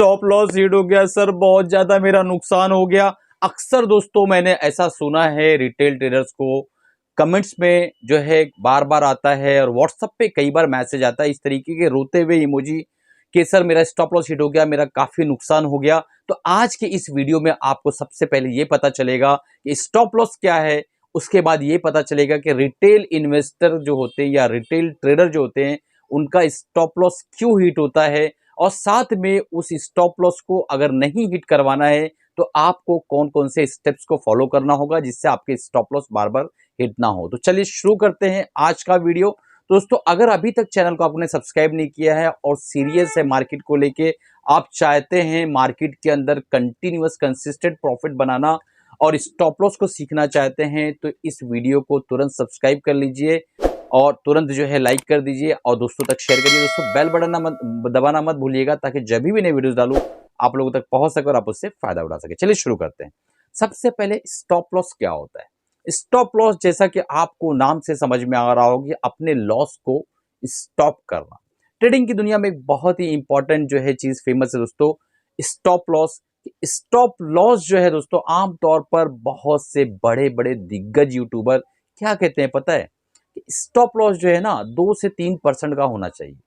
Stop loss hit हो गया sir, बहुत ज्यादा मेरा नुकसान हो गया। अक्सर दोस्तों मैंने ऐसा सुना है रिटेल ट्रेडर्स को कमेंट्स में जो है बार बार आता है और व्हाट्सएप पे कई बार मैसेज आता है इस तरीके के रोते हुए इमोजी कि सर मेरा स्टॉप लॉस हिट हो गया, मेरा काफी नुकसान हो गया। तो आज के इस वीडियो में आपको सबसे पहले ये पता चलेगा कि स्टॉप लॉस क्या है, उसके बाद ये पता चलेगा कि रिटेल इन्वेस्टर जो होते हैं या रिटेल ट्रेडर जो होते हैं उनका स्टॉप लॉस क्यों हिट होता है, और साथ में उस स्टॉप लॉस को अगर नहीं हिट करवाना है तो आपको कौन कौन से स्टेप्स को फॉलो करना होगा जिससे आपके स्टॉप लॉस बार बार हिट ना हो। तो चलिए शुरू करते हैं आज का वीडियो। दोस्तों अगर अभी तक चैनल को आपने सब्सक्राइब नहीं किया है और सीरियस है मार्केट को लेके, आप चाहते हैं मार्केट के अंदर कंटिन्यूअस कंसिस्टेंट प्रॉफिट बनाना और स्टॉप लॉस को सीखना चाहते हैं, तो इस वीडियो को तुरंत सब्सक्राइब कर लीजिए और तुरंत जो है लाइक कर दीजिए और दोस्तों तक शेयर करिए। दोस्तों बेल बटन दबाना मत भूलिएगा ताकि जब भी नई वीडियोस डालूं आप लोगों तक पहुंच सके और आप उससे फायदा उठा सके। चलिए शुरू करते हैं। सबसे पहले स्टॉप लॉस क्या होता है। स्टॉप लॉस जैसा कि आपको नाम से समझ में आ रहा होगा, अपने लॉस को स्टॉप करना। ट्रेडिंग की दुनिया में एक बहुत ही इंपॉर्टेंट जो है चीज फेमस है दोस्तों, स्टॉप लॉस। स्टॉप लॉस जो है दोस्तों आमतौर पर बहुत से बड़े बड़े दिग्गज यूट्यूबर क्या कहते हैं पता है, स्टॉप लॉस जो है ना 2 से 3% का होना चाहिए,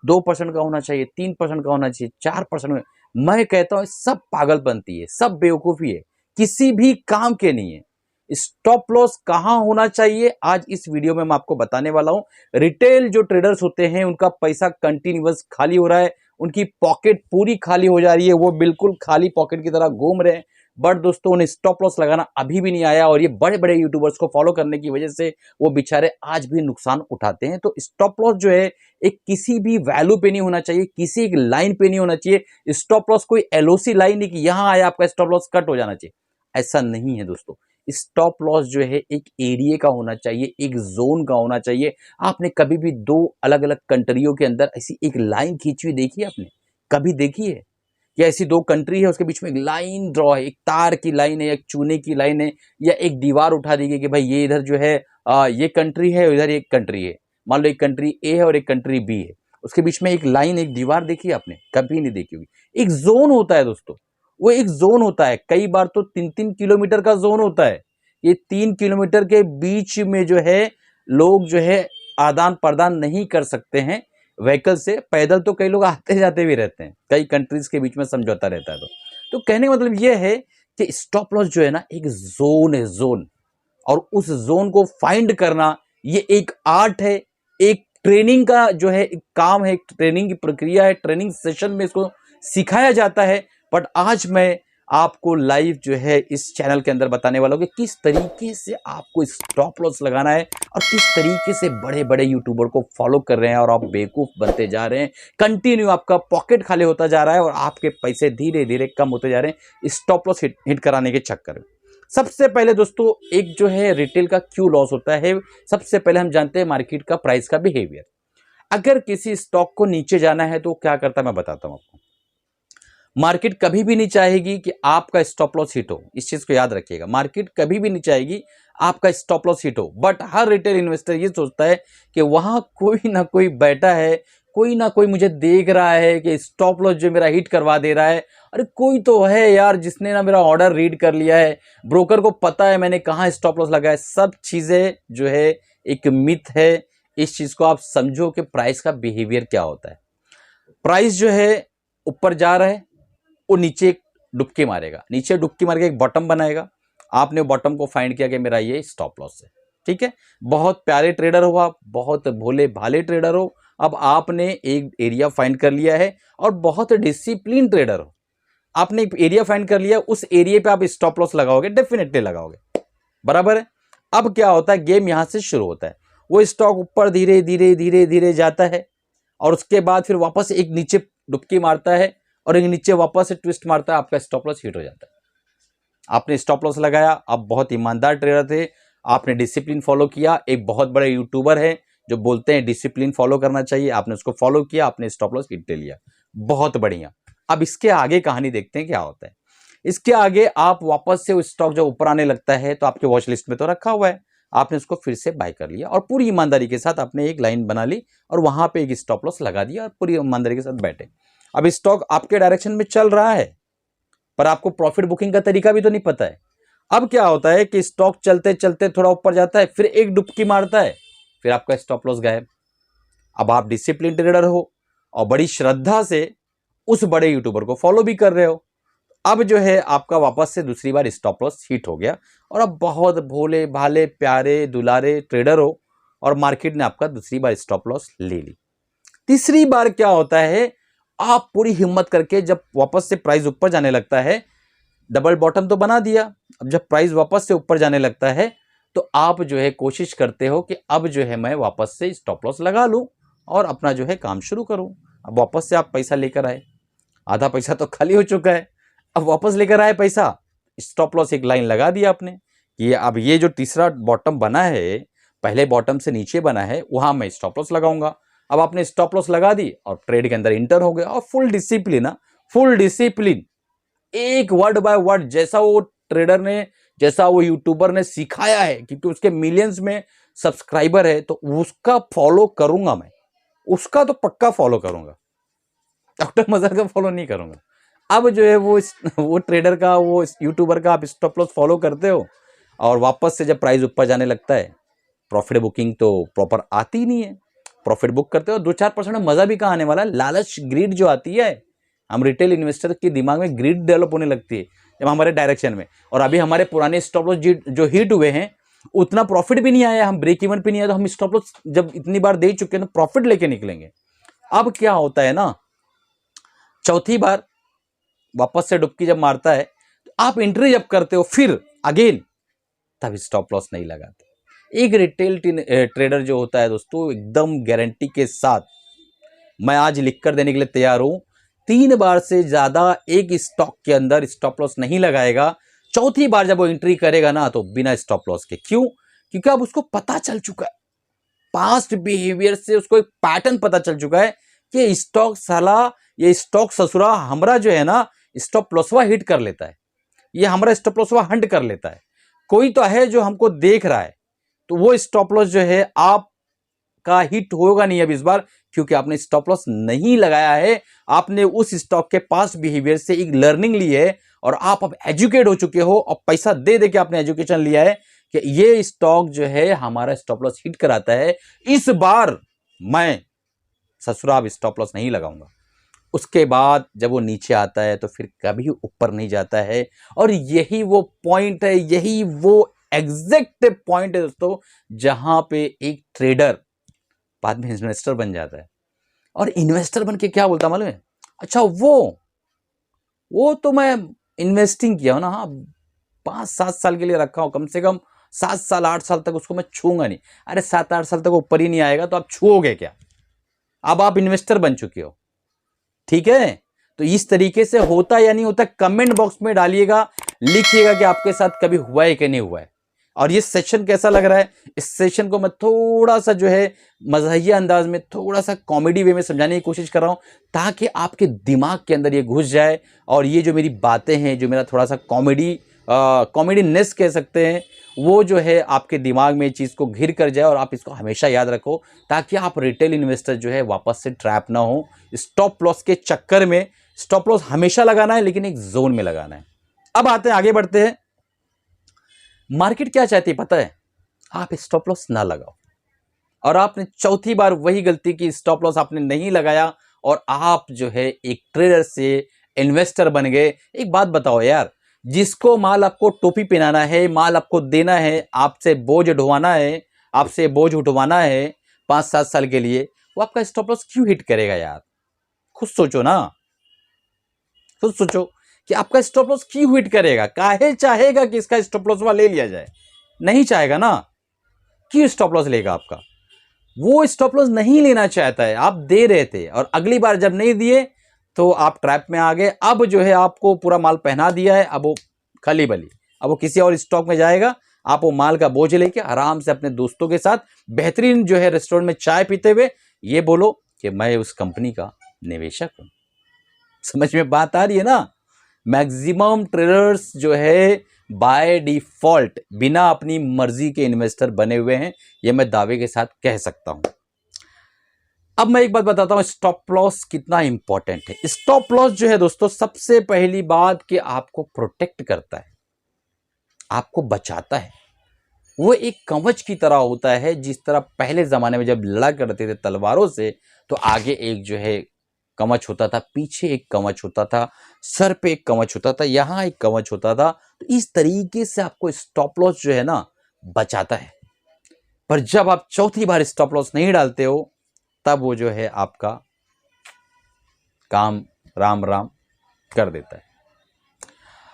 2% का होना चाहिए, 3% का होना चाहिए, 4%। मैं कहता हूं सब पागलपंती है, सब बेवकूफी है, किसी भी काम के नहीं है। स्टॉप लॉस कहां होना चाहिए आज इस वीडियो में मैं आपको बताने वाला हूं। रिटेल जो ट्रेडर्स होते हैं उनका पैसा कंटिन्यूअस खाली हो रहा है, उनकी पॉकेट पूरी खाली हो जा रही है, वो बिल्कुल खाली पॉकेट की तरह घूम रहे हैं। बट दोस्तों उन्हें स्टॉप लॉस लगाना अभी भी नहीं आया और ये बड़े बड़े यूट्यूबर्स को फॉलो करने की वजह से वो बेचारे आज भी नुकसान उठाते हैं। तो स्टॉप लॉस जो है एक किसी भी वैल्यू पे नहीं होना चाहिए, किसी एक लाइन पे नहीं होना चाहिए। स्टॉप लॉस कोई एलओसी लाइन नहीं कि यहां आया आपका स्टॉप लॉस कट हो जाना चाहिए, ऐसा नहीं है दोस्तों। स्टॉप लॉस जो है एक एरिया का होना चाहिए, एक जोन का होना चाहिए। आपने कभी भी दो अलग अलग कंट्रियों के अंदर ऐसी एक लाइन खींची हुई देखी है आपने, कभी देखी है कि ऐसी दो कंट्री है उसके बीच में एक लाइन ड्रॉ है, एक तार की लाइन है, एक चूने की लाइन है, या एक दीवार उठा दी गई कि भाई ये इधर जो है ये कंट्री है, इधर एक कंट्री है। मान लो एक कंट्री ए है और एक कंट्री बी है, उसके बीच में एक लाइन एक दीवार देखी है आपने, कभी नहीं देखी होगी। एक जोन होता है दोस्तों, वो एक जोन होता है, कई बार तो 3-3 किलोमीटर का जोन होता है। ये 3 किलोमीटर के बीच में जो है लोग जो है आदान प्रदान नहीं कर सकते हैं व्हीकल से, पैदल तो कई लोग आते जाते भी रहते हैं, कई कंट्रीज के बीच में समझौता रहता है। तो कहने का मतलब यह है कि स्टॉप लॉस जो है ना एक जोन है, जोन, और उस जोन को फाइंड करना ये एक आर्ट है, एक ट्रेनिंग का जो है एक काम है, एक ट्रेनिंग की प्रक्रिया है, ट्रेनिंग सेशन में इसको सिखाया जाता है। बट आज मैं आपको लाइव जो है इस चैनल के अंदर बताने वाला हूं कि किस तरीके से आपको स्टॉप लॉस लगाना है और किस तरीके से बड़े बड़े यूट्यूबर को फॉलो कर रहे हैं और आप बेवकूफ बनते जा रहे हैं। कंटिन्यू आपका पॉकेट खाली होता जा रहा है और आपके पैसे धीरे धीरे कम होते जा रहे हैं स्टॉप लॉस हिट कराने के चक्कर में। सबसे पहले दोस्तों एक जो है रिटेल का क्यों लॉस होता है, सबसे पहले हम जानते हैं मार्केट का प्राइस का बिहेवियर। अगर किसी स्टॉक को नीचे जाना है तो क्या करता है मैं बताता हूं आपको। मार्केट कभी भी नहीं चाहेगी कि आपका स्टॉप लॉस हिट हो, इस चीज को याद रखिएगा। मार्केट कभी भी नहीं चाहेगी आपका स्टॉप लॉस हिट हो, बट हर रिटेल इन्वेस्टर ये सोचता है कि वहां कोई ना कोई बैठा है, कोई ना कोई मुझे देख रहा है कि स्टॉप लॉस जो मेरा हिट करवा दे रहा है। अरे कोई तो है यार जिसने ना मेरा ऑर्डर रीड कर लिया है, ब्रोकर को पता है मैंने कहाँ स्टॉप लॉस लगाया है। सब चीजें जो है एक मिथ है। इस चीज को आप समझो कि प्राइस का बिहेवियर क्या होता है। प्राइस जो है ऊपर जा रहा है, वो नीचे एक डुबकी मारेगा, नीचे डुबकी मार के एक बॉटम बनाएगा। आपने बॉटम को फाइंड किया कि मेरा ये स्टॉप लॉस है, ठीक है। बहुत प्यारे ट्रेडर हो आप, बहुत भोले भाले ट्रेडर हो, अब आपने एक एरिया फाइंड कर लिया है और बहुत डिसिप्लिन ट्रेडर हो, आपने एक एरिया फाइंड कर लिया, उस एरिया पे आप स्टॉप लॉस लगाओगे, डेफिनेटली लगाओगे, बराबर है। अब क्या होता है, गेम यहां से शुरू होता है। वो स्टॉक ऊपर धीरे धीरे धीरे धीरे जाता है और उसके बाद फिर वापस एक नीचे डुबकी मारता है और एक नीचे वापस से ट्विस्ट मारता है, आपका स्टॉप लॉस हिट हो जाता है। आपने स्टॉप लॉस लगाया, आप बहुत ईमानदार ट्रेडर थे, आपने डिसिप्लिन फॉलो किया। एक बहुत बड़े यूट्यूबर है जो बोलते हैं डिसिप्लिन फॉलो करना चाहिए, आपने उसको फॉलो किया, आपने स्टॉप लॉस हिट ले लिया, बहुत बढ़िया। अब इसके आगे कहानी देखते हैं क्या होता है। इसके आगे आप वापस से स्टॉक जब ऊपर आने लगता है तो आपके वॉच लिस्ट में तो रखा हुआ है, आपने उसको फिर से बाय कर लिया और पूरी ईमानदारी के साथ आपने एक लाइन बना ली और वहां पे एक स्टॉप लॉस लगा दिया और पूरी ईमानदारी के साथ बैठे। अब स्टॉक आपके डायरेक्शन में चल रहा है, पर आपको प्रॉफिट बुकिंग का तरीका भी तो नहीं पता है। अब क्या होता है कि स्टॉक चलते चलते थोड़ा ऊपर जाता है, फिर एक डुबकी मारता है, फिर आपका स्टॉप लॉस गायब। अब आप डिसिप्लिन ट्रेडर हो और बड़ी श्रद्धा से उस बड़े यूट्यूबर को फॉलो भी कर रहे हो, अब जो है आपका वापस से दूसरी बार स्टॉप लॉस हिट हो गया और अब बहुत भोले भाले प्यारे दुलारे ट्रेडर हो और मार्केट ने आपका दूसरी बार स्टॉप लॉस ले ली। तीसरी बार क्या होता है, आप पूरी हिम्मत करके जब वापस से प्राइस ऊपर जाने लगता है, डबल बॉटम तो बना दिया, अब जब प्राइस वापस से ऊपर जाने लगता है तो आप जो है कोशिश करते हो कि अब जो है मैं वापस से स्टॉप लॉस लगा लूं और अपना जो है काम शुरू करूं। अब वापस से आप पैसा लेकर आए, आधा पैसा तो खाली हो चुका है, अब वापस लेकर आए पैसा, स्टॉप लॉस एक लाइन लगा दिया आपने कि अब ये जो तीसरा बॉटम बना है, पहले बॉटम से नीचे बना है, वहां मैं स्टॉप लॉस लगाऊंगा। अब आपने स्टॉप लॉस लगा दी और ट्रेड के अंदर इंटर हो गया और फुल डिसिप्लिन, फुल डिसिप्लिन, एक वर्ड बाय वर्ड जैसा वो ट्रेडर ने, जैसा वो यूट्यूबर ने सिखाया है, क्योंकि उसके मिलियंस में सब्सक्राइबर है, तो उसका फॉलो करूंगा मैं, उसका तो पक्का फॉलो करूंगा, डॉक्टर मजहर का फॉलो नहीं करूंगा। अब जो है वो ट्रेडर का, वो यूट्यूबर का आप स्टॉप लॉस फॉलो करते हो और वापस से जब प्राइस ऊपर जाने लगता है, प्रॉफिट बुकिंग तो प्रॉपर आती नहीं है, प्रॉफिट बुक करते हो 2-4% में मजा भी कहाँ आने वाला है। लालच, ग्रीड जो आती है, हम रिटेल इन्वेस्टर के दिमाग में ग्रीड डेवलप होने लगती है जब हमारे डायरेक्शन में, और अभी हमारे पुराने स्टॉप लॉस जो हिट हुए हैं उतना प्रॉफिट भी नहीं आया, हम ब्रेक इवन पे नहीं आया, तो हम स्टॉप लॉस जब इतनी बार दे चुके हैं तो प्रॉफिट लेके निकलेंगे। अब क्या होता है ना, चौथी बार वापस से डुबकी जब मारता है तो आप एंट्री जब करते हो फिर अगेन, तब स्टॉप लॉस नहीं लगाते। एक रिटेल ट्रेडर जो होता है दोस्तों, एकदम गारंटी के साथ मैं आज लिख कर देने के लिए तैयार हूं, 3 बार से ज्यादा एक स्टॉक के अंदर स्टॉप लॉस नहीं लगाएगा। चौथी बार जब वो एंट्री करेगा ना, तो बिना स्टॉप लॉस के। क्यों? क्योंकि अब उसको पता चल चुका है, पास्ट बिहेवियर से उसको एक पैटर्न पता चल चुका है कि स्टॉक साला, ये स्टॉक ससुरा हमरा जो है ना स्टॉप लॉसवा हिट कर लेता है, ये हमारा स्टॉप लॉसवा हंट कर लेता है। कोई तो है जो हमको देख रहा है, तो वो स्टॉप लॉस जो है आपका हिट होगा नहीं अब इस बार, क्योंकि आपने स्टॉप लॉस नहीं लगाया है। आपने उस स्टॉक के पास्ट बिहेवियर से एक लर्निंग ली है और आप अब एजुकेट हो चुके हो और पैसा दे दे के आपने एजुकेशन लिया है कि ये स्टॉक जो है हमारा स्टॉप लॉस हिट कराता है, इस बार मैं ससुरा अब स्टॉप लॉस नहीं लगाऊंगा। उसके बाद जब वो नीचे आता है तो फिर कभी ऊपर नहीं जाता है, और यही वो पॉइंट है, यही वो एग्जैक्ट पॉइंट है दोस्तों, जहां पे एक ट्रेडर बाद में इन्वेस्टर बन जाता है। और इन्वेस्टर बन के क्या बोलता मालूम है, अच्छा वो तो मैं इन्वेस्टिंग किया हूं ना, हाँ 5-7 साल के लिए रखा हूं, कम से कम 7 साल 8 साल तक उसको मैं छूंगा नहीं। अरे 7-8 साल तक ऊपर ही नहीं आएगा तो आप छूओगे क्या? अब आप इन्वेस्टर बन चुके हो, ठीक है? तो इस तरीके से होता या नहीं होता, कमेंट बॉक्स में डालिएगा, लिखिएगा कि आपके साथ कभी हुआ है कि नहीं हुआ है। और ये सेशन कैसा लग रहा है, इस सेशन को मैं थोड़ा सा जो है मज़ाहिया अंदाज में, थोड़ा सा कॉमेडी वे में समझाने की कोशिश कर रहा हूं, ताकि आपके दिमाग के अंदर ये घुस जाए और ये जो मेरी बातें हैं, जो मेरा थोड़ा सा कॉमेडीनेस कह सकते हैं, वो जो है आपके दिमाग में चीज़ को घिर कर जाए और आप इसको हमेशा याद रखो, ताकि आप रिटेल इन्वेस्टर जो है वापस से ट्रैप ना हो स्टॉप लॉस के चक्कर में। स्टॉप लॉस हमेशा लगाना है, लेकिन एक जोन में लगाना है। अब आते हैं, आगे बढ़ते हैं। मार्केट क्या चाहती है पता है? आप स्टॉप लॉस ना लगाओ, और आपने चौथी बार वही गलती की, स्टॉप लॉस आपने नहीं लगाया और आप जो है एक ट्रेडर से इन्वेस्टर बन गए। एक बात बताओ यार, जिसको माल आपको टोपी पहनाना है, माल आपको देना है, आपसे बोझ ढोवाना है, आपसे बोझ उठवाना है 5-7 साल के लिए, वो आपका स्टॉप लॉस क्यों हिट करेगा यार? खुद सोचो ना, खुद सोचो कि आपका स्टॉप लॉस क्यों हिट करेगा? काहे चाहेगा कि इसका स्टॉप लॉस ले लिया जाए? नहीं चाहेगा ना। क्यों स्टॉप लॉस लेगा आपका? वो स्टॉप लॉस नहीं लेना चाहता है, आप दे रहे थे और अगली बार जब नहीं दिए तो आप ट्रैप में आ गए। अब जो है आपको पूरा माल पहना दिया है, अब वो खली बली, अब वो किसी और स्टॉक में जाएगा। आप वो माल का बोझ लेके आराम से अपने दोस्तों के साथ बेहतरीन जो है रेस्टोरेंट में चाय पीते हुए ये बोलो कि मैं उस कंपनी का निवेशक हूं। समझ में बात आ रही है ना? मैक्सिमम ट्रेडर्स जो है बाय डिफॉल्ट बिना अपनी मर्जी के इन्वेस्टर बने हुए हैं, यह मैं दावे के साथ कह सकता हूं। अब मैं एक बात बताता हूं, स्टॉप लॉस कितना इंपॉर्टेंट है। स्टॉप लॉस जो है दोस्तों, सबसे पहली बात कि आपको प्रोटेक्ट करता है, आपको बचाता है। वो एक कवच की तरह होता है। जिस तरह पहले जमाने में जब लड़ा करते थे तलवारों से, तो आगे एक जो है कवच होता था, पीछे एक कवच होता था, सर पे एक कवच होता था, यहां एक कवच होता था। तो इस तरीके से आपको स्टॉप लॉस जो है ना बचाता है। पर जब आप चौथी बार स्टॉप लॉस नहीं डालते हो, तब वो जो है आपका काम राम राम कर देता है।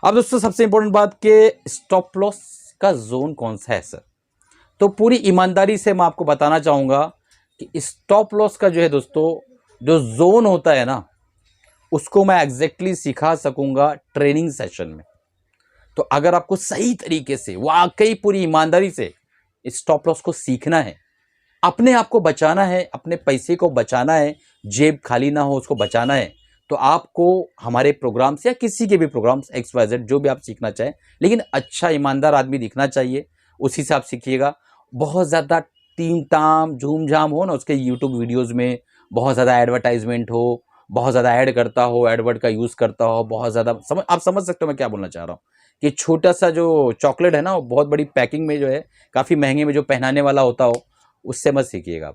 अब दोस्तों सबसे इंपॉर्टेंट बात कि स्टॉप लॉस का जोन कौन सा है सर, तो पूरी ईमानदारी से मैं आपको बताना चाहूंगा कि स्टॉप लॉस का जो है दोस्तों, जो जोन होता है ना, उसको मैं एग्जैक्टली सिखा सकूंगा ट्रेनिंग सेशन में। तो अगर आपको सही तरीके से वाकई पूरी ईमानदारी से स्टॉप लॉस को सीखना है, अपने आप को बचाना है, अपने पैसे को बचाना है, जेब खाली ना हो उसको बचाना है, तो आपको हमारे प्रोग्राम्स या किसी के भी प्रोग्राम्स XYZ जो भी आप सीखना चाहें, लेकिन अच्छा ईमानदार आदमी दिखना चाहिए, उसी से आप सीखिएगा। बहुत ज़्यादा टीम टाम झूम झाम हो ना उसके यूट्यूब वीडियोज़ में, बहुत ज़्यादा एडवर्टाइजमेंट हो, बहुत ज़्यादा ऐड करता हो, एडवर्ड का यूज़ करता हो, बहुत ज़्यादा आप समझ सकते हो मैं क्या बोलना चाह रहा हूँ। कि छोटा सा जो चॉकलेट है ना, वो बहुत बड़ी पैकिंग में जो है, काफ़ी महंगे में जो पहनाने वाला होता हो, उससे मत सीखिएगा।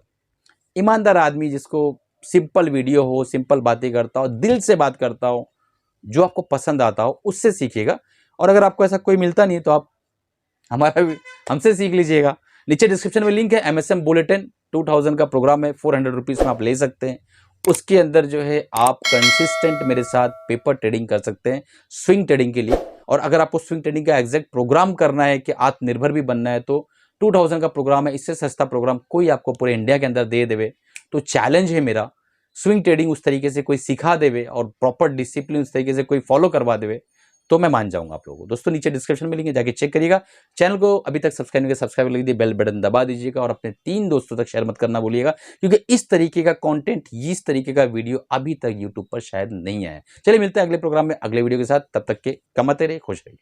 ईमानदार आदमी जिसको सिंपल वीडियो हो, सिंपल बातें करता हो, दिल से बात करता हो, जो आपको पसंद आता हो, उससे सीखिएगा। और अगर आपको ऐसा कोई मिलता नहीं है तो आप हमारा हमसे सीख लीजिएगा। नीचे डिस्क्रिप्शन में लिंक है, MSM बुलेटिन 2000 का प्रोग्राम है, 400 रुपीज़ में आप ले सकते हैं। उसके अंदर जो है आप कंसिस्टेंट मेरे साथ पेपर ट्रेडिंग कर सकते हैं स्विंग ट्रेडिंग के लिए। और अगर आपको स्विंग ट्रेडिंग का एग्जैक्ट प्रोग्राम करना है कि आत्मनिर्भर भी बनना है, तो 2000 का प्रोग्राम है। इससे सस्ता प्रोग्राम कोई आपको पूरे इंडिया के अंदर दे देवे। तो चैलेंज है मेरा, स्विंग ट्रेडिंग उस तरीके से कोई सिखा देवे और प्रॉपर डिसिप्लिन उस तरीके से कोई फॉलो करवा देवे, तो मैं मान जाऊंगा आप लोगों को। दोस्तों नीचे डिस्क्रिप्शन में लिंक है, जाके चेक करिएगा। चैनल को अभी तक सब्सक्राइब नहीं किया, सब्सक्राइब कर दीजिए, बेल बटन दबा दीजिएगा और अपने 3 दोस्तों तक शेयर मत करना भूलिएगा, क्योंकि इस तरीके का कंटेंट, इस तरीके का वीडियो अभी तक यूट्यूब पर शायद नहीं आया। चलिए मिलते हैं अगले प्रोग्राम में अगले वीडियो के साथ, तब तक के कमाते रहिए, खुश रहिए।